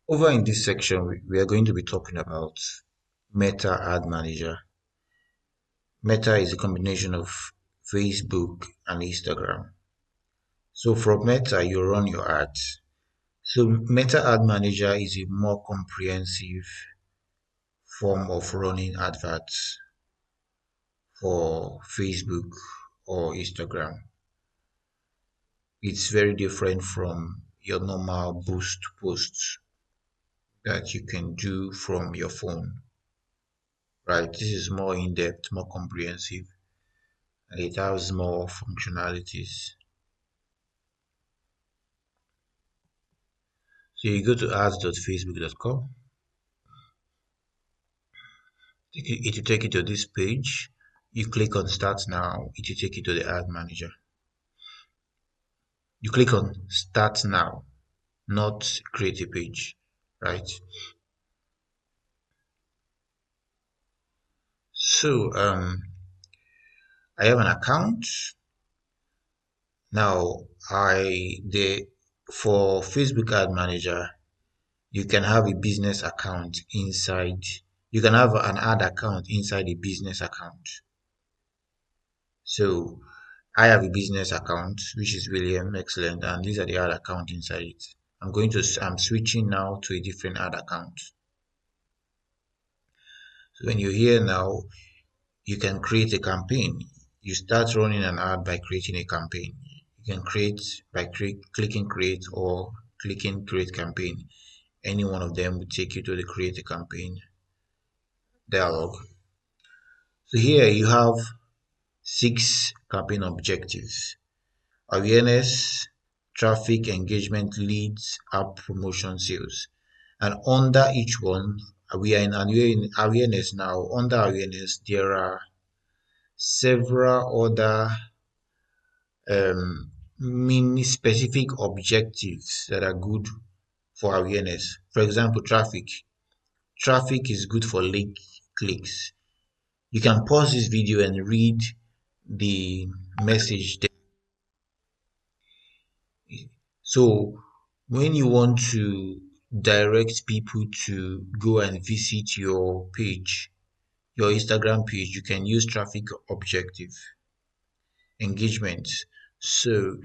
Over in this section, we are going to be talking about Meta Ad Manager. Meta is a combination of Facebook and Instagram. So from Meta, you run your ads. So Meta Ad Manager is a more comprehensive form of running adverts for Facebook or Instagram. It's very different from your normal boost posts that you can do from your phone, right? This is more in-depth, more comprehensive, and it has more functionalities. So you go to ads.facebook.com. It will take you to this page. You click on Start Now. It will take you to the Ad Manager. You click on Start Now, not Create a Page, right? So I have an account now. The for Facebook Ad Manager, you can have a business account inside. You can have an ad account inside a business account. So I have a business account, which is William Excellent, and these are the ad account inside it. I'm switching now to a different ad account. So when you're here now, you can create a campaign. You start running an ad by creating a campaign. You can create by clicking create or clicking create campaign. Any one of them will take you to the create a campaign dialog. So here you have 6 campaign objectives: awareness, traffic, engagement, leads, app promotion, sales. And under each one, we are in awareness now. Under awareness, there are several other mini specific objectives that are good for awareness. For example, traffic. Traffic is good for link clicks. You can pause this video and read the message there. So when you want to direct people to go and visit your page, your Instagram page, you can use traffic objective engagement. So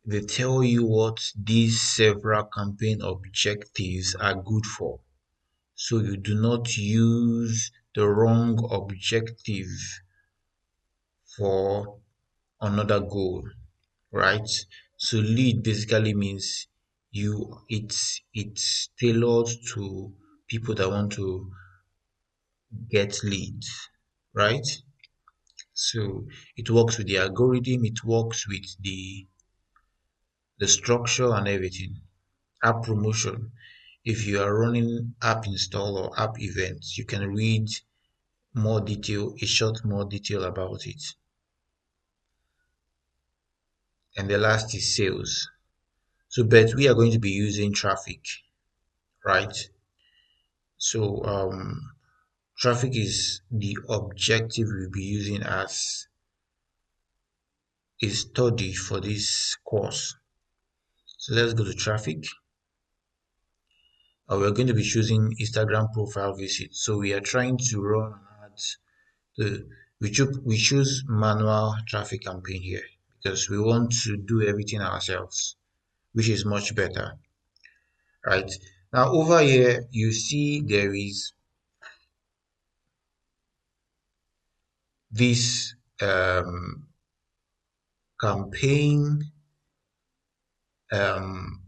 they tell you what these several campaign objectives are good for. So you do not use the wrong objective for another goal, right? So lead basically means it's tailored to people that want to get leads, right? So it works with the algorithm, it works with the structure and everything. App promotion. If you are running app install or app events, you can read more detail about it. And the last is sales. So, but we are going to be using traffic, right? So, traffic is the objective we'll be using as a study for this course. So let's go to traffic. We're going to be choosing Instagram profile visit. So we are trying to run ads. We choose manual traffic campaign here because we want to do everything ourselves, which is much better, right? Now over here, you see there is this campaign, um,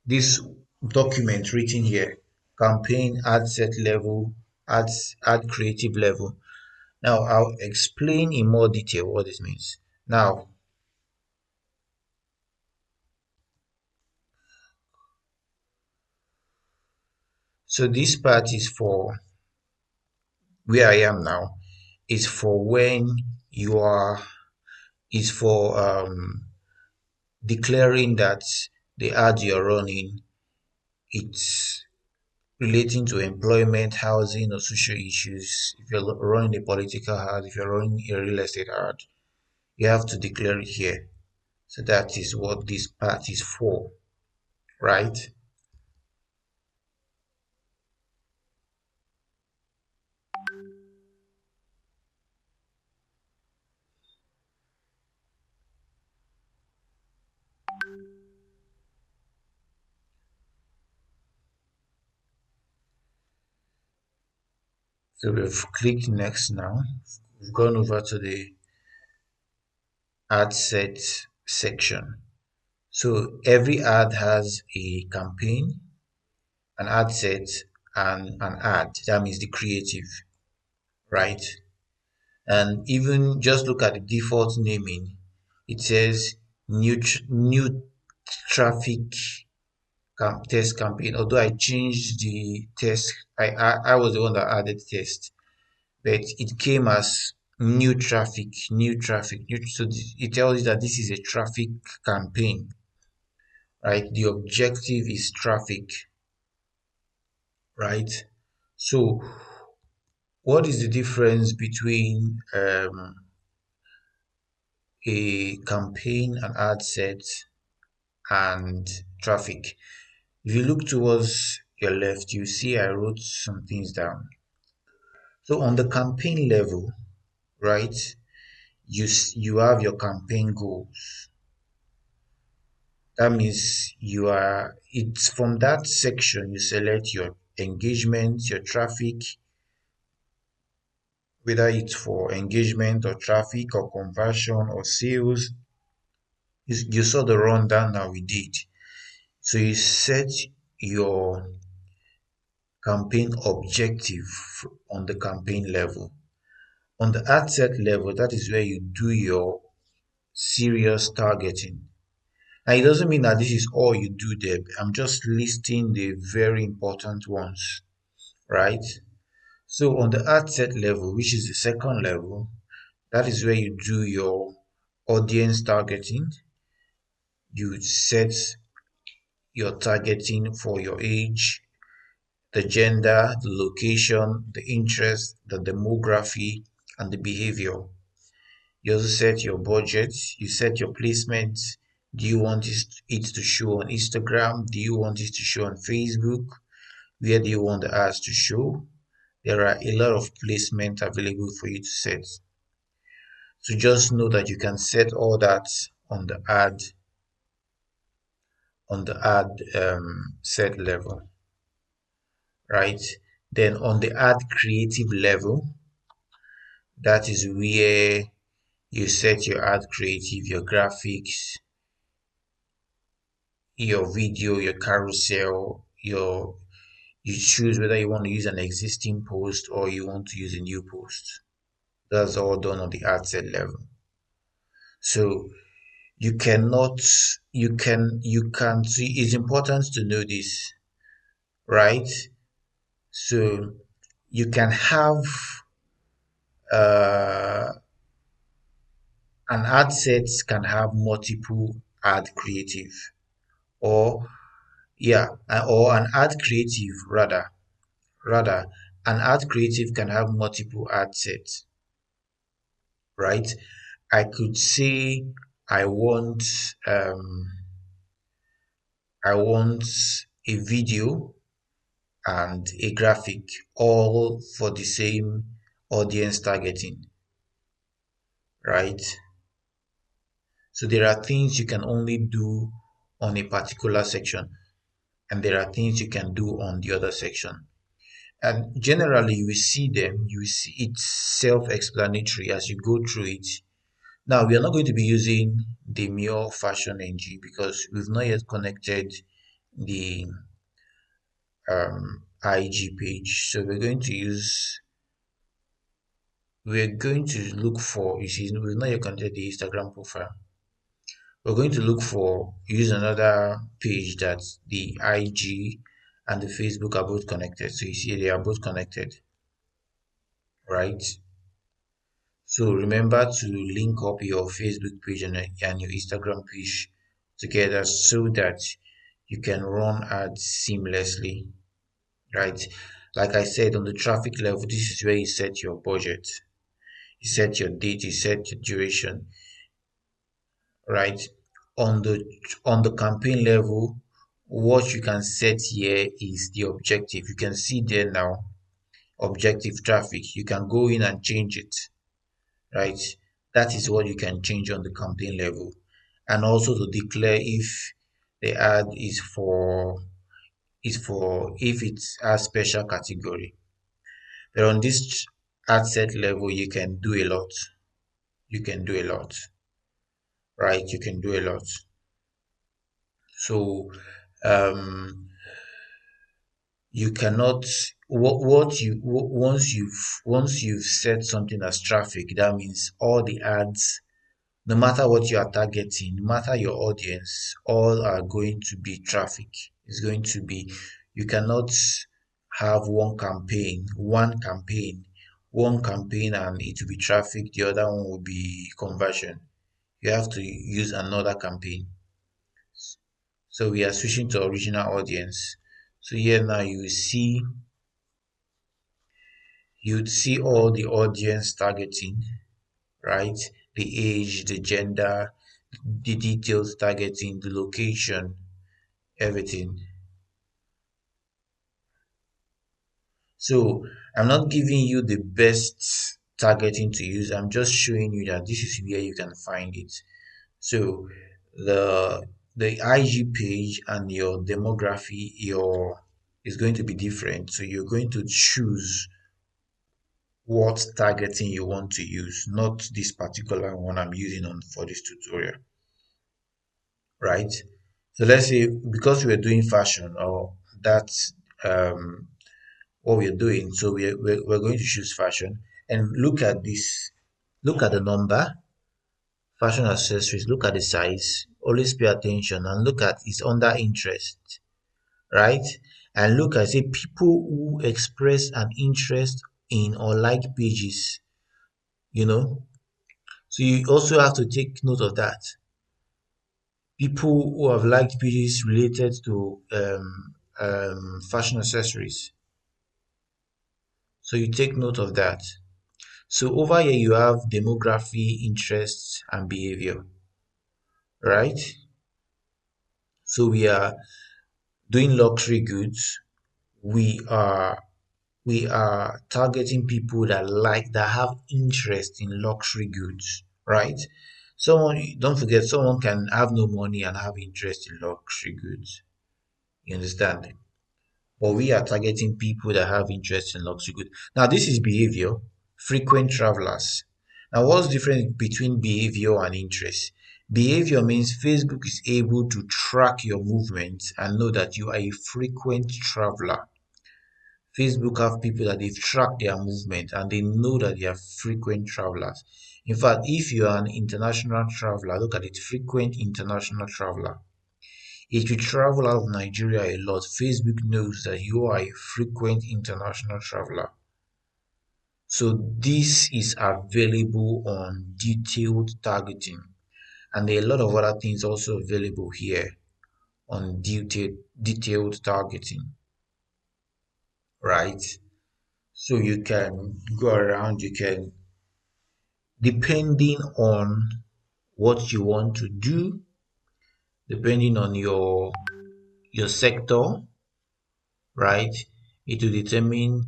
this document written here, campaign ad set level, ad creative level. Now I'll explain in more detail what this means. Now, so this part is for where I am now, is for when you are, is for declaring that the ad you're running, it's relating to employment, housing, or social issues. If you're running a political ad, if you're running a real estate ad, you have to declare it here. So that is what this part is for, right? So we've clicked next now. We've gone over to the ad set section. So every ad has a campaign, an ad set, and an ad. That means the creative, right? And even just look at the default naming. It says new traffic test campaign. Although I changed the test, I was the one that added test, but it came as new traffic. So it tells you that this is a traffic campaign, right? The objective is traffic, right? So what is the difference between a campaign, an ad set, and traffic? If you look towards your left, you see I wrote some things down. So on the campaign level, right, you have your campaign goals. That means it's from that section you select your engagement, your traffic, whether it's for engagement or traffic or conversion or sales. You saw the rundown that we did. So you set your campaign objective on the campaign level. On the ad set level, that is where you do your serious targeting. And it doesn't mean that this is all you do there. I'm just listing the very important ones, right? So on the ad set level, which is the second level, that is where you do your audience targeting. You set your targeting for your age, the gender, the location, the interest, the demography, and the behavior. You also set your budget, you set your placement. Do you want it to show on Instagram? Do you want it to show on Facebook? Where do you want the ads to show? There are a lot of placement available for you to set. So just know that you can set all that on the ad set level, right? Then on the ad creative level, that is where you set your ad creative, your graphics, your video, your carousel, you choose whether you want to use an existing post or you want to use a new post. That's all done on the ad set level. So you cannot you can see it's important to know this, right? So you can have uh, an ad set can have multiple ad creative or or an ad creative rather an ad creative can have multiple ad sets, right? I could say I want um I want a video and a graphic all for the same audience targeting, right? So there are things you can only do on a particular section, and there are things you can do on the other section. And generally, you will see them, you will see it's self-explanatory as you go through it. Now, we are not going to be using Demure Fashion NG because we've not yet connected the IG page. So we're going to look for, you see, we've not yet connected the Instagram profile. We're going to use another page that the IG and the Facebook are both connected. So you see, they are both connected, right? So remember to link up your Facebook page and your Instagram page together so that you can run ads seamlessly, right? Like I said, on the traffic level, this is where you set your budget, you set your date, you set your duration, right? On the campaign level, what you can set here is the objective. You can see there now, objective traffic. You can go in and change it, right? That is what you can change on the campaign level. And also to declare if the ad is for if it's a special category. But on this ad set level, you can do a lot. You can do a lot, right? You can do a lot. So you cannot what you once you've set something as traffic, that means all the ads, no matter what you are targeting, no matter your audience, all are going to be traffic. It's going to be, you cannot have one campaign and it will be traffic, the other one will be conversion. You have to use another campaign. So we are switching to original audience. So here now you'd see all the audience targeting, right? The age, the gender, the details targeting, the location, everything. So I'm not giving you the best targeting to use. I'm just showing you that this is where you can find it. So the the IG page and your demography, your is going to be different. So you're going to choose what targeting you want to use, not this particular one I'm using on for this tutorial, right? So let's say because we're doing fashion, or that's what we're doing, so we're going to choose fashion and look at this, look at the number, fashion accessories, look at the size, always pay attention and look at it's under interest, right? And look at say people who express an interest in or like pages, you know. So you also have to take note of that. People who have liked pages related to fashion accessories. So you take note of that. So over here you have demography, interests, and behavior, right? So we are doing luxury goods. We are we are targeting people that have interest in luxury goods, right? Someone, don't forget, someone can have no money and have interest in luxury goods. You understand? But we are targeting people that have interest in luxury goods. Now, this is behavior, frequent travelers. Now, what's the difference between behavior and interest? Behavior means Facebook is able to track your movements and know that you are a frequent traveler. Facebook have people that they've tracked their movement and they know that they are frequent travelers. In fact, if you are an international traveler, look at it, frequent international traveler. If you travel out of Nigeria a lot, Facebook knows that you are a frequent international traveler. So this is available on detailed targeting. And there are a lot of other things also available here on detailed targeting, right? So you can go around, you can, depending on what you want to do, depending on your sector, right? It will determine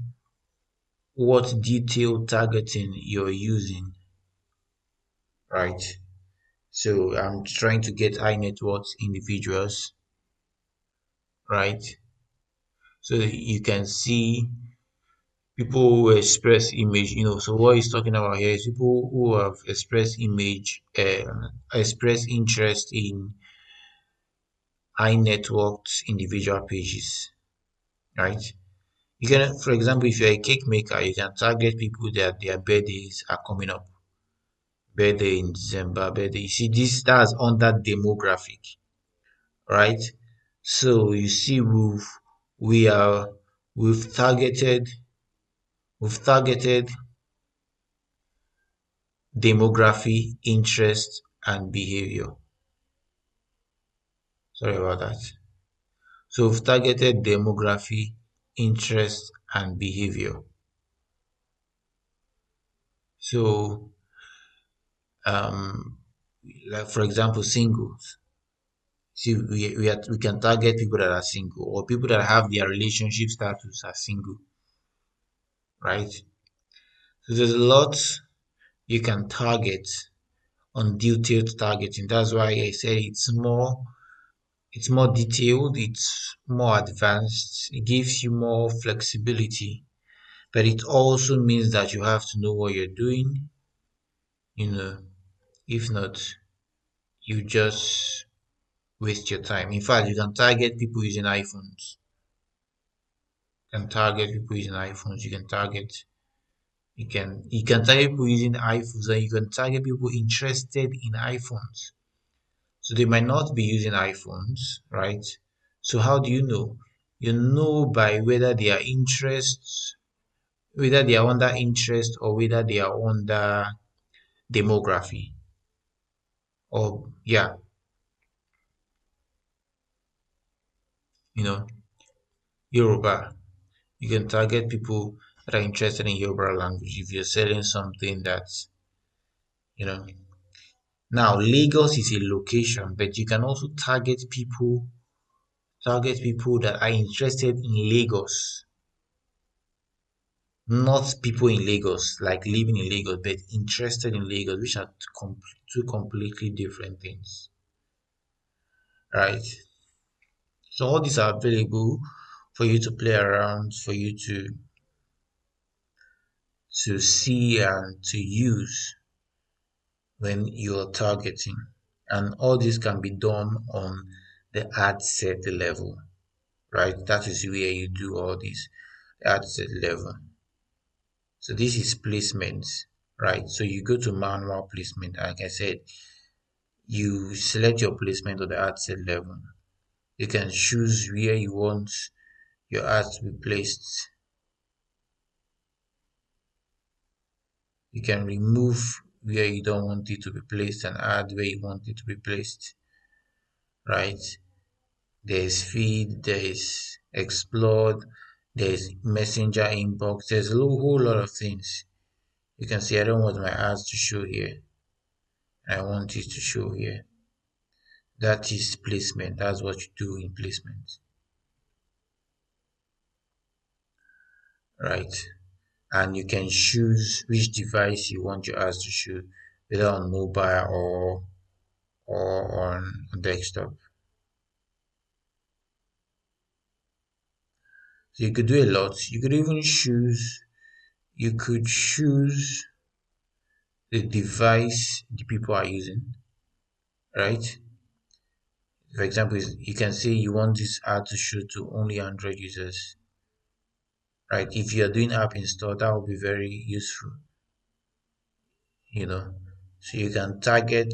what detailed targeting you're using, right? So I'm trying to get high net worth individuals, right? So you can see people who express image, so what he's talking about here is people who have expressed express interest in high net worth individual pages, right? You can, for example, if you're a cake maker, you can target people that their birthdays are coming up, birthday in December, birthday. You see, this that's under demographic, right? So you see, we are we've targeted we've targeted demography, interest, and behavior. Sorry about that. So we've targeted demography, interest, and behavior. So, um, like for example, singles. See, we can target people that are single or people that have their relationship status as single, right? So there's a lot you can target on detailed targeting. That's why I said it's more detailed, it's more advanced, it gives you more flexibility. but it also means that you have to know what you're doing. You know, if not, you just waste your time. In fact, you can target people using iPhones. You can target people using iPhones. You can target people using iPhones, and you can target people interested in iPhones. So they might not be using iPhones, right? So how do you know? You know by whether they are under interest or whether they are under demography. Or yeah, you know, Yoruba. You can target people that are interested in Yoruba language if you're selling something that's, you know. Now, Lagos is a location, but you can also target people that are interested in Lagos, not people in Lagos, like living in Lagos, but interested in Lagos, which are two completely different things, right? So all these are available for you to play around, for you to see and to use when you're targeting. And all this can be done on the ad set level, right? That is where you do all this ad set level. So this is placement, right? So you go to manual placement. Like I said, you select your placement on the ad set level. You can choose where you want your ads to be placed. You can remove where you don't want it to be placed and add where you want it to be placed, right? There's feed, there's explore, there's messenger inbox, there's a whole lot of things. You can see I don't want my ads to show here. I want it to show here. That is placement. That's what you do in placement, right? And you can choose which device you want your ads to show, whether on mobile or on desktop. So you could do a lot. You could choose the device the people are using, right? For example, you can say you want this ad to show to only Android users, right? If you are doing app install, that will be very useful, you know. So you can target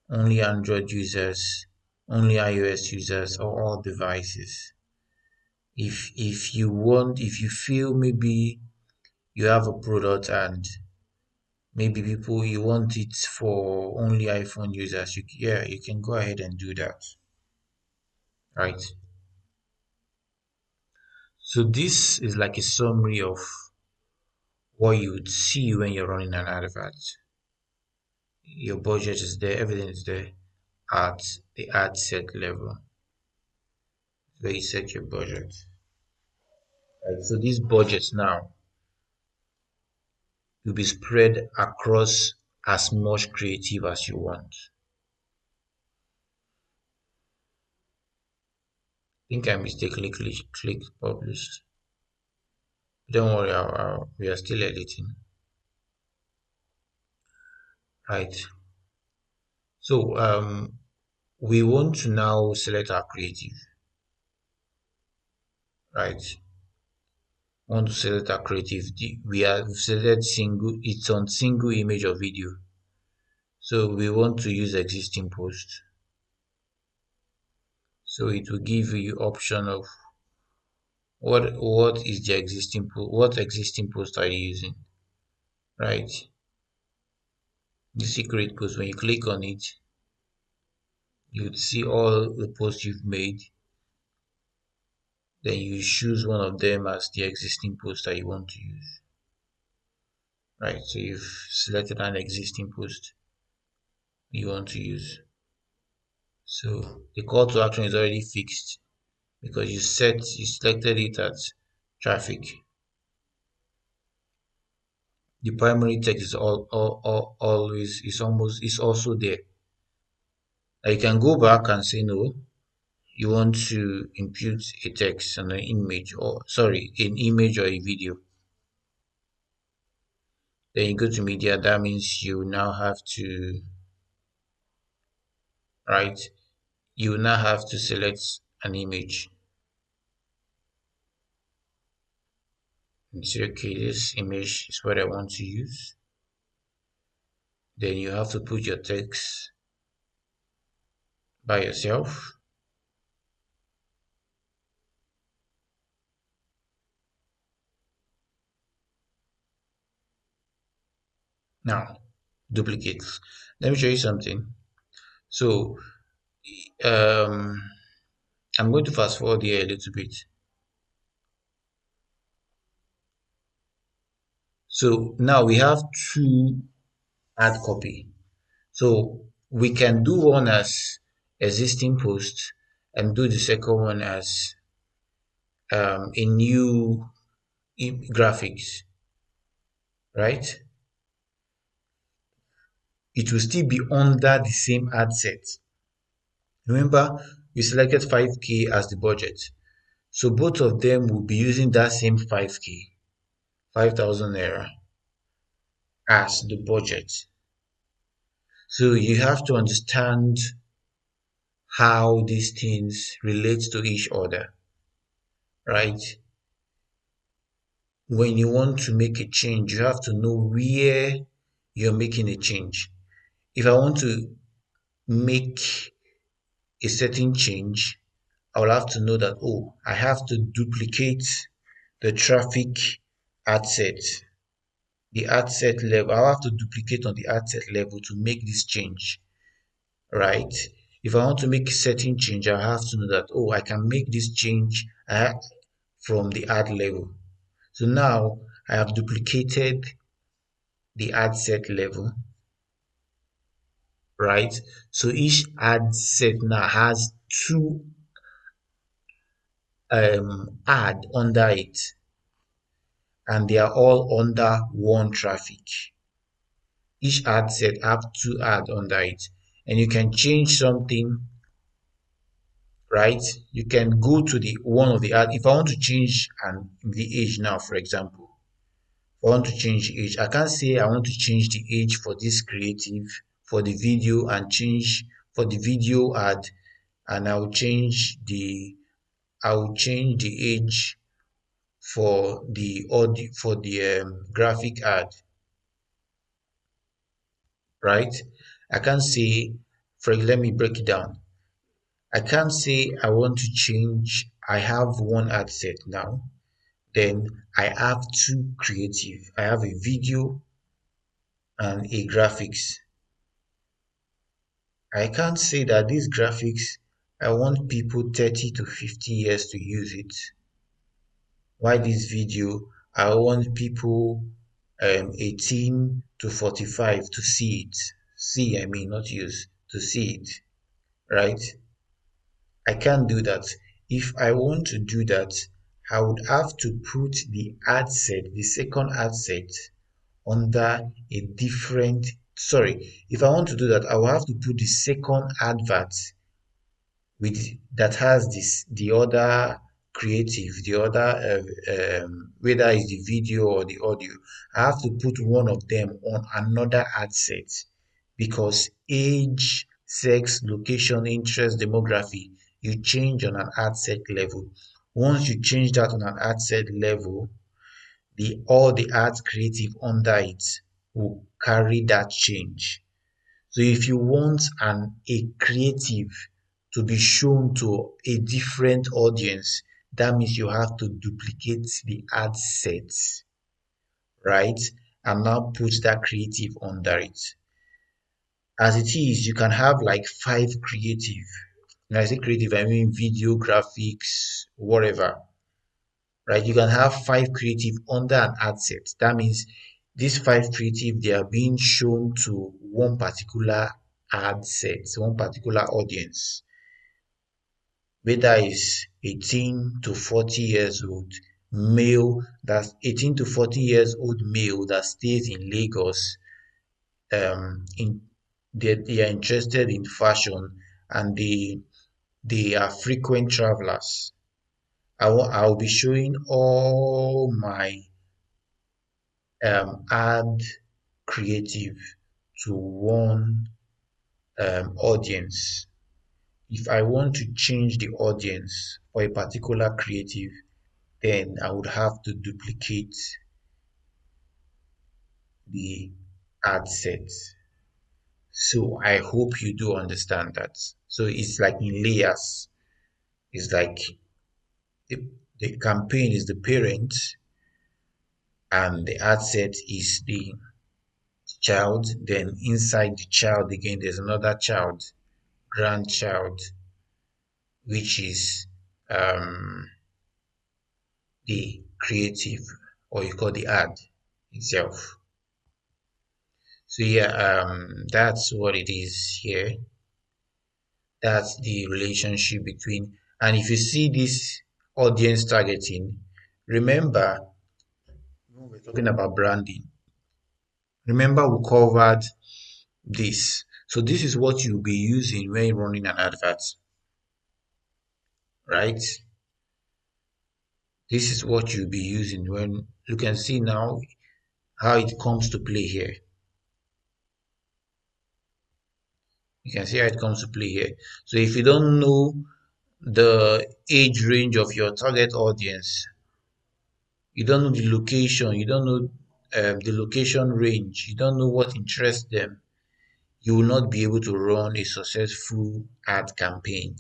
only Android users, only iOS users, or all devices. If you feel maybe you have a product and maybe people you want it for only iPhone users, you can go ahead and do that, right? So this is like a summary of what you would see when you're running an advert. Your budget is there, everything is there at the ad set level where you set your budget. Right? So these budgets now will be spread across as much creative as you want. I think I mistakenly clicked publish. Don't worry, we are still editing. Right. So we want to now select our creative, right? Want to select our creative. We have selected single. It's on single image or video. So we want to use existing post. So it will give you option of what is the existing post. What existing post are you using, right? You see create post. When you click on it, you'd see all the posts you've made. Then you choose one of them as the existing post that you want to use. Right, so you've selected an existing post you want to use. So the call to action is already fixed because you selected it as traffic. The primary text is always is also there. Now you can go back and say no, you want to impute a text and an image, or sorry, an image or a video. Then you go to media, that means you now have to, right? You now have to select an image and say, okay, this image is what I want to use. Then you have to put your text by yourself. Now, duplicates. Let me show you something. So, um, I'm going to fast forward here a little bit. So now we have two ad copy. So we can do one as existing post and do the second one as a new graphics, right? It will still be under the same ad set. Remember, we selected 5K as the budget. So both of them will be using that same 5K, 5,000 naira as the budget. So you have to understand how these things relate to each other, right? When you want to make a change, you have to know where you're making a change. If I want to make a certain change, I will have to know that, oh, I have to duplicate the traffic ad set, the ad set level. I have to duplicate on the ad set level to make this change, right? If I want to make a certain change, I have to know that, oh, I can make this change from the ad level. So now I have duplicated the ad set level, right? So each ad set now has two ad under it, and they are all under one traffic. Each ad set have two ad under it, and you can change something, right? You can go to the one of the ad. If I want to change the age now, for example, if I want to change the age, I can't say I want to change the age for this creative for the video and change for the video ad, and I will change the age for the audio for the graphic ad, right? I can't say, let me break it down. I can't say I want to change. I have one ad set now. Then I have two creative. I have a video and a graphics. I can't say that these graphics, I want people 30 to 50 years to use it. Why this video, I want people 18 to 45 to see it. See, I mean, not use, to see it, right? I can't do that. If I want to do that, I would have to put the ad set, the second ad set, under a different, sorry, if I want to do that, I will have to put the second advert with that has the other creative, the other whether it's the video or the audio. I have to put one of them on another ad set because age, sex, location, interest, demography, you change on an ad set level. Once you change that on an ad set level, the all the ads creative under it will carry that change. So if you want a creative to be shown to a different audience, that means you have to duplicate the ad sets, right? And now put that creative under it. As it is, you can have like five creative. When I say creative, I mean video, graphics, whatever, right? You can have five creative under an ad set. That means these five creative, they are being shown to one particular ad set, one particular audience, whether it's 18 to 40 years old male, that's 18 to 40 years old male that stays in Lagos, in they are interested in fashion and they are frequent travelers. I'll be showing all my add creative to one audience. If I want to change the audience for a particular creative, then I would have to duplicate the ad set. So I hope you do understand that. So it's like in layers. It's like the, the campaign is the parent and the ad set is the child. Then inside the child again, there's another child, grandchild, which is um, the creative, or you call the ad itself. So yeah, that's what it is here. That's the relationship between. And if you see this audience targeting, remember when we're talking about branding, remember we covered this. So this is what you'll be using when you're running an advert, right? This is what you'll be using when you can see now how it comes to play here. You can see how it comes to play here. So if you don't know the age range of your target audience, you don't know the location, you don't know the location range, you don't know what interests them, you will not be able to run a successful ad campaign.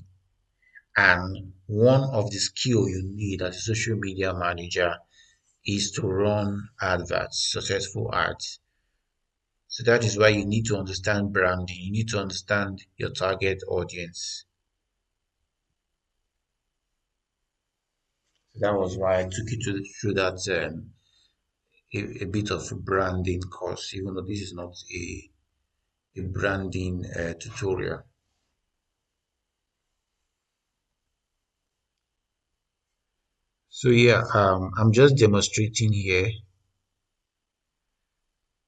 And one of the skill you need as a social media manager is to run adverts, successful ads. So that is why you need to understand branding. You need to understand your target audience. So that was why I took you through that a bit of a branding course, even though this is not a branding tutorial. So yeah, I'm just demonstrating here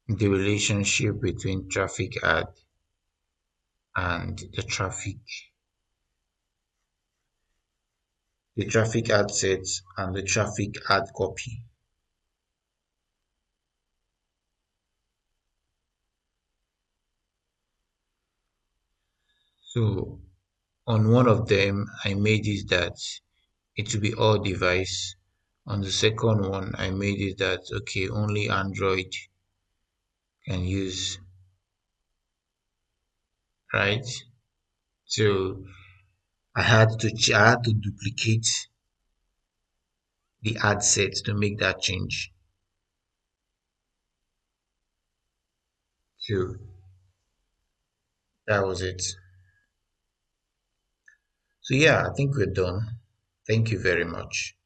the relationship between traffic ad and the traffic ad sets and the traffic ad copy. So on one of them, I made it that it will be all device. On the second one, I made it that okay, only Android can use, right? So I had to duplicate the ad set to make that change. So that was it. So yeah, I think we're done. Thank you very much.